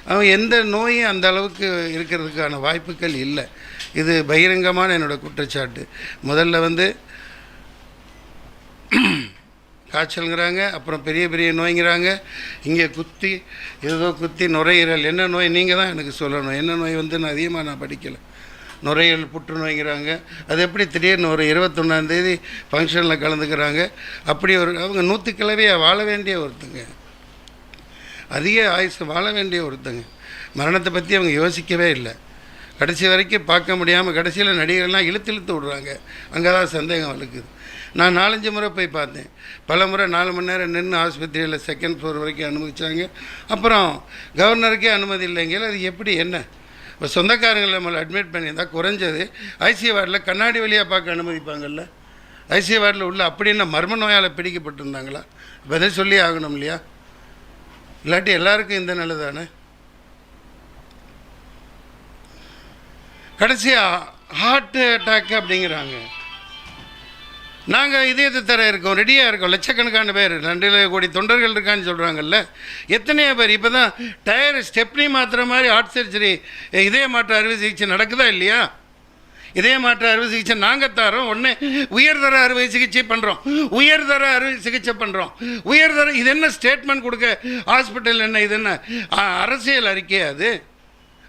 அவன் எந்த நோயும் அந்த அளவுக்கு இருக்கிறதுக்கான வாய்ப்புகள் இல்லை. இது பகிரங்கமான என்னோடய குற்றச்சாட்டு. முதல்ல காய்ச்சலுங்கிறாங்க, அப்புறம் பெரிய பெரிய நோய்ங்கிறாங்க, இங்கே குத்தி ஏதோ குத்தி நுரையீரல். என்ன நோய் நீங்கள் தான் எனக்கு சொல்லணும். என்ன நோய் நான் அதிகமாக படிக்கலை. நுரையீரல் புற்றுநோய்ங்கிறாங்க. அது எப்படி திடீர்னு ஒரு 21ஆந்தேதி ஃபங்க்ஷனில் கலந்துக்கிறாங்க. அப்படி அவங்க 100 கிழவியாக வாழ வேண்டிய ஒருத்தங்க, அதிக ஆயுசு வாழ வேண்டிய ஒருத்தங்க. மரணத்தை பற்றி அவங்க யோசிக்கவே இல்லை. கடைசி வரைக்கும் பார்க்க முடியாமல் கடைசியில் நடிகர்கள்லாம் இழுத்து விடுறாங்க. அங்கே தான் சந்தேகம் வலுக்குது. நான் 4-5 முறை போய் பார்த்தேன். பல முறை 4 மணி நேரம் நின்று ஆஸ்பத்திரியில் 2nd ஃப்ளோர் வரைக்கும் அனுமதிச்சாங்க. அப்புறம் கவர்னருக்கே அனுமதி இல்லைங்கிற அது எப்படி என்ன? இப்போ சொந்தக்காரங்களை நம்மளை அட்மிட் பண்ணியிருந்தால் குறைஞ்சது ஐசியூ வார்டில் கண்ணாடி வழியாக பார்க்க அனுமதிப்பாங்கள்ல. ஐசியூ வார்டில் உள்ள அப்படி என்ன மர்ம நோயால் பிடிக்கப்பட்டிருந்தாங்களா? பதில் சொல்லி ஆகணும் இல்லையா? இல்லாட்டி எல்லாருக்கும் இந்த நிலை தானே. கடைசியாக ஹார்ட் அட்டாக் அப்படிங்கிறாங்க. நாங்கள் இதயத்தை தர இருக்கோம், ரெடியாக இருக்கோம். லட்சக்கணக்கான பேர், 2 கோடி தொண்டர்கள் இருக்கான்னு சொல்கிறாங்கல்ல. எத்தனையோ பேர் இப்போ தான் டயர் ஸ்டெப்னி மாற்றுற மாதிரி ஹார்ட் சர்ஜரி, இதய மாற்று அறுவை சிகிச்சை நடக்குதா இல்லையா? இதய மாற்று அறுவை சிகிச்சை நாங்கள் தரோம். ஒன்று உயர்தர அறுவை சிகிச்சை பண்ணுறோம், உயர்தர அறுவை சிகிச்சை பண்ணுறோம், உயர்தர. இது என்ன ஸ்டேட்மெண்ட் கொடுக்க ஹாஸ்பிட்டல்? என்ன இது என்ன அரசியல் அறிக்கை? அது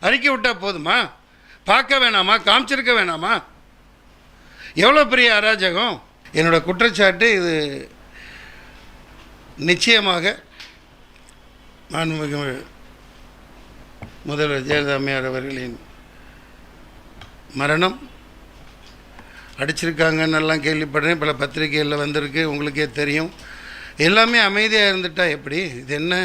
அறிக்கை விட்டால் போதுமா? பார்க்க வேணாமா? காமிச்சிருக்க வேணாமா? எவ்வளோ பெரிய அராஜகம்! என்னோடய குற்றச்சாட்டு இது நிச்சயமாக மாண்புமிகு முதல்வர் ஜெயலலிதா அம்மையார் அவர்களின் மரணம். அடிச்சிருக்காங்கன்னெல்லாம் கேள்விப்படுறேன், பல பத்திரிகைகளில் வந்திருக்கு, உங்களுக்கே தெரியும். எல்லாமே அமைதியாக இருந்துட்டா எப்படி? இது என்ன?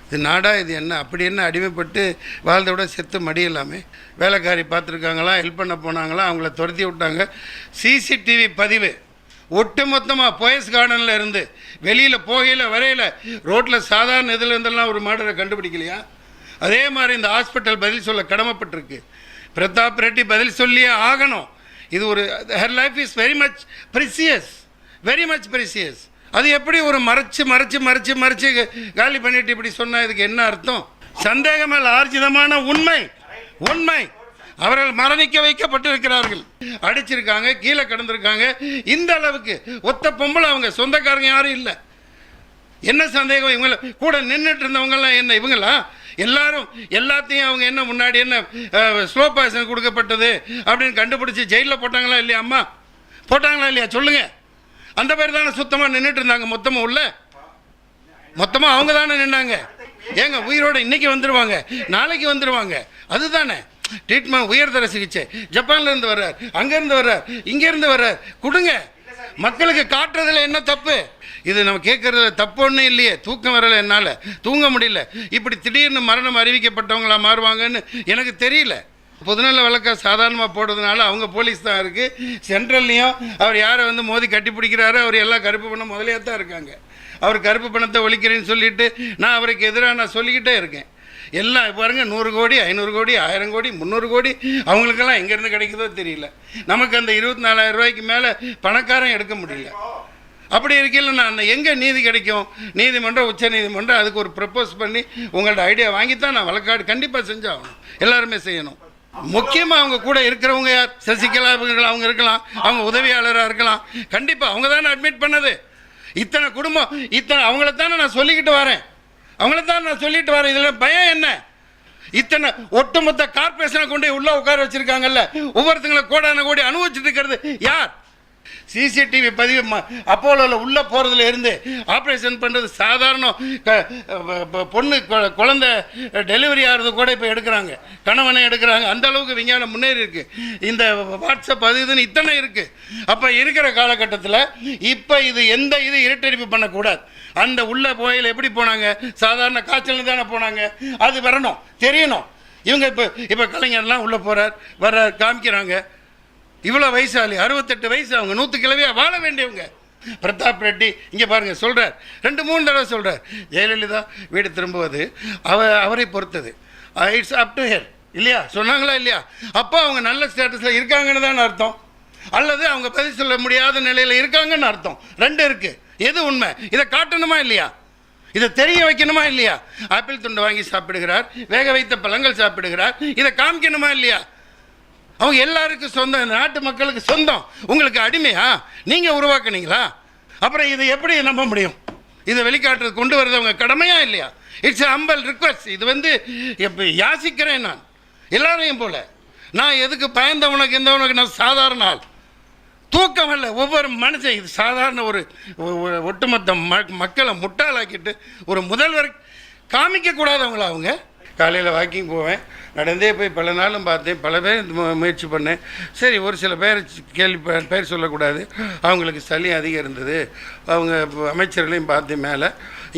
இது நாடா? இது என்ன? அப்படி என்ன அடிமைப்பட்டு வாழ்ந்த விட செத்து மடியலாமே. வேலைக்காரி பார்த்துருக்காங்களா, ஹெல்ப் பண்ண போனாங்களா, அவங்கள துரத்தி விட்டாங்க. சிசிடிவி பதிவு ஒட்டு மொத்தமாக போயஸ் கார்டனில் இருந்து வெளியில் போகையில் வரையில் ரோட்டில் சாதாரண இதில் இருந்தெல்லாம் ஒரு மர்டரை கண்டுபிடிக்கலையா? அதே மாதிரி இந்த ஹாஸ்பிட்டல் பதில் சொல்ல கடமைப்பட்டிருக்கு. பிரதாப் ரெட்டி பதில் சொல்லியே ஆகணும். இது ஒரு her life is very much precious, very much precious. அது எப்படி ஒரு மறைச்சு மறைச்சு மறைச்சு மறைச்சு காலி பண்ணிட்டு இப்படி சொன்னால் இதுக்கு என்ன அர்த்தம்? சந்தேகமல் ஆர்ஜிதமான உண்மை, உண்மை. அவர்கள் மரணிக்க வைக்கப்பட்டிருக்கிறார்கள். அடிச்சிருக்காங்க, கீழே கிடந்திருக்காங்க. இந்த அளவுக்கு ஒத்த பொம்பளை, அவங்க சொந்தக்காரங்க யாரும் இல்லை. என்ன சந்தேகம்? இவங்களை கூட நின்றுட்டு இருந்தவங்கெல்லாம் என்ன இவங்களா? எல்லாரும் எல்லாத்தையும் அவங்க என்ன முன்னாடி என்ன ஸ்லோ பாய்சன் கொடுக்கப்பட்டது அப்படின்னு கண்டுபிடிச்சி ஜெயிலில் போட்டாங்களா இல்லையா? அம்மா போட்டாங்களா இல்லையா? சொல்லுங்கள். அந்த பேர் தானே சுத்தமாக நின்றுட்டு இருந்தாங்க. மொத்தமாக அவங்க தானே நின்னாங்க. ஏங்க உயிரோடு இன்றைக்கி வந்துடுவாங்க, நாளைக்கு வந்துடுவாங்க. அதுதானே ட்ரீட்மெண்ட். உயர்தர சிகிச்சை ஜப்பான்லேருந்து வர்றார், அங்கேருந்து வர்றார், இங்கேருந்து வர்றார். கொடுங்க, மக்களுக்கு காட்டுறதுல என்ன தப்பு? இது நம்ம கேட்குறதுல தப்பு ஒன்றும் இல்லையே. தூக்கம் வரலை, என்னால் தூங்க முடியல. இப்படி திடீர்னு மரணம் அறிவிக்கப்பட்டவங்களா மாறுவாங்கன்னு எனக்கு தெரியல. பொதுநல வழக்கை சாதாரணமாக போடுறதுனால அவங்க போலீஸ் தான் இருக்குது. சென்ட்ரல்லையும் அவர் யாரை மோதி கட்டி பிடிக்கிறாரோ அவர் எல்லாம் கருப்பு பணம் முதலையாக தான் இருக்காங்க. அவர் கருப்பு பணத்தை ஒழிக்கிறேன்னு சொல்லிட்டு நான் அவருக்கு எதிராக நான் சொல்லிக்கிட்டே இருக்கேன். எல்லாம் பாருங்க, 100 கோடி, 500 கோடி, 1000 கோடி, 300 கோடி அவங்களுக்கெல்லாம் எங்கேருந்து கிடைக்குதோ தெரியல. நமக்கு அந்த 24,000 ரூபாய்க்கு மேலே பணக்காரன் எடுக்க முடியல. அப்படி இருக்கையில் நான் எங்கே நீதி கிடைக்கும்? நீதிமன்றம், உச்ச நீதிமன்றம் அதுக்கு ஒரு ப்ரப்போஸ் பண்ணி உங்கள்ட்ட ஐடியா வாங்கித்தான் நான் வழக்காடு கண்டிப்பாக செஞ்சாகணும். எல்லாருமே செய்யணும். முக்கியமாக அவங்க கூட இருக்கிறவங்க யார்? சசிகலா அவங்க இருக்கலாம், அவங்க உதவியாளராக இருக்கலாம். கண்டிப்பாக அவங்க தானே அட்மிட் பண்ணது. இத்தனை குடும்பம், இத்தனை அவங்கள தானே நான் சொல்லிக்கிட்டு வரேன், அவங்கள தான் நான் சொல்லிட்டு வரேன். இதில் பயம் என்ன? இத்தனை ஒட்டுமொத்த கார்பரேஷனை கொண்டு உள்ளே உட்கார வச்சுருக்காங்கல்ல, ஒவ்வொருத்தங்களை கோடான கோடி அனுபவிச்சுட்டு இருக்கிறது யார்? சிசிடிவி பதிவு அப்போலோவில் உள்ளே போகிறதுல இருந்து ஆப்ரேஷன் பண்ணுறது சாதாரண பொண்ணு குழந்தை டெலிவரி ஆகிறது கூட இப்போ எடுக்கிறாங்க, கணவனை எடுக்கிறாங்க. அந்த அளவுக்கு விஞ்ஞானம் முன்னேறி இருக்குது. இந்த வாட்ஸ்அப் அது இதுன்னு இத்தனை இருக்குது. அப்போ இருக்கிற காலகட்டத்தில் இப்போ இது எந்த இது இருட்டடிப்பு பண்ணக்கூடாது. அந்த உள்ள போயில் எப்படி போனாங்க? சாதாரண காய்ச்சல் தானே போனாங்க. அது வரணும், தெரியணும். இவங்க இப்போ கலைஞர்லாம் உள்ளே போகிறார், வர்றார், காமிக்கிறாங்க. இவ்வளோ வயசாளி, 68 வயசு, அவங்க 100 கிழவியாக வாழ வேண்டியவங்க. பிரதாப் ரெட்டி இங்கே பாருங்கள் சொல்கிறார், 2-3 தடவை சொல்கிறார். ஜெயலலிதா வீடு திரும்புவது அவரை பொறுத்தது. இட்ஸ் அப் டு ஹெர் இல்லையா? சொன்னாங்களா இல்லையா? அப்போ அவங்க நல்ல ஸ்டேட்டஸில் இருக்காங்கன்னு தான் அர்த்தம், அல்லது அவங்க பதில் சொல்ல முடியாத நிலையில் இருக்காங்கன்னு அர்த்தம். 2 இருக்குது. எது உண்மை? இதை காட்டணுமா இல்லையா? இதை தெரிய வைக்கணுமா இல்லையா? ஆப்பிள் துண்டு வாங்கி சாப்பிடுகிறார், வேக வைத்த பழங்கள் சாப்பிடுகிறார், இதை காமிக்கணுமா இல்லையா? அவங்க எல்லாருக்கும் சொந்தம், இந்த நாட்டு மக்களுக்கு சொந்தம், உங்களுக்கு அடிமையா? நீங்கள் உருவாக்குனீங்களா? அப்புறம் இதை எப்படி நம்ப முடியும்? இதை வெளிக்காட்டுறது கொண்டு வர்றது அவங்க கடமையா இல்லையா? It's Hanbal request. இது வந்து எப்போ யாசிக்கிறேன் நான் எல்லாரையும் போல. நான் எதுக்கு பயந்தவனுக்கு எந்தவனுக்கு? நான் சாதாரண ஆள், தூக்கம் அல்ல. ஒவ்வொரு மனுஷன் இது சாதாரண ஒரு ஒட்டுமொத்த மக்களை முட்டாளாக்கிட்டு ஒரு முதல்வர் காமிக்கக்கூடாதவங்களா அவங்க? காலையில் வாக்கிங் போவேன், நடந்தே போய் பல நாளும் பார்த்தேன், பல பேர் முயற்சி பண்ணேன். சரி, ஒரு சில பேர் பேர் சொல்லக்கூடாது, அவங்களுக்கு சளி அதிகம் இருந்தது. அவங்க அமைச்சர்களையும் பார்த்தேன், மேலே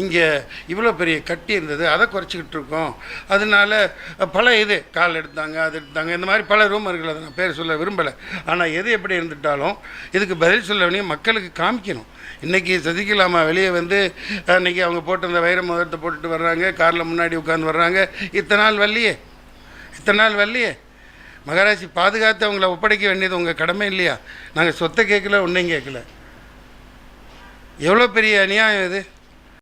இங்கே இவ்வளோ பெரிய கட்டி இருந்தது, அதை குறைச்சிக்கிட்டு இருக்கோம். அதனால பல இது கால் எடுத்தாங்க, அது எடுத்தாங்க, இந்த மாதிரி பல ரூமர்கள். அதை நான் பேர் சொல்ல விரும்பலை. ஆனால் எது எப்படி இருந்துட்டாலும் இதுக்கு பதில் சொல்ல வேண்டிய மக்களுக்கு காமிக்கணும். இன்றைக்கி சசிகலாமா வெளியே வந்து அன்றைக்கி அவங்க போட்டிருந்த வைர மோதிரத்தை போட்டுட்டு வர்றாங்க, காரில் முன்னாடி உட்காந்து வர்றாங்க. இத்தனை நாள் வரலையே. மகாராஜி பாதுகாத்து அவங்கள ஒப்படைக்க வேண்டியது உங்கள் கடமை இல்லையா? நாங்கள் சொத்தை கேட்கல, ஒன்றையும் கேட்கல. எவ்வளோ பெரிய அநியாயம் இது!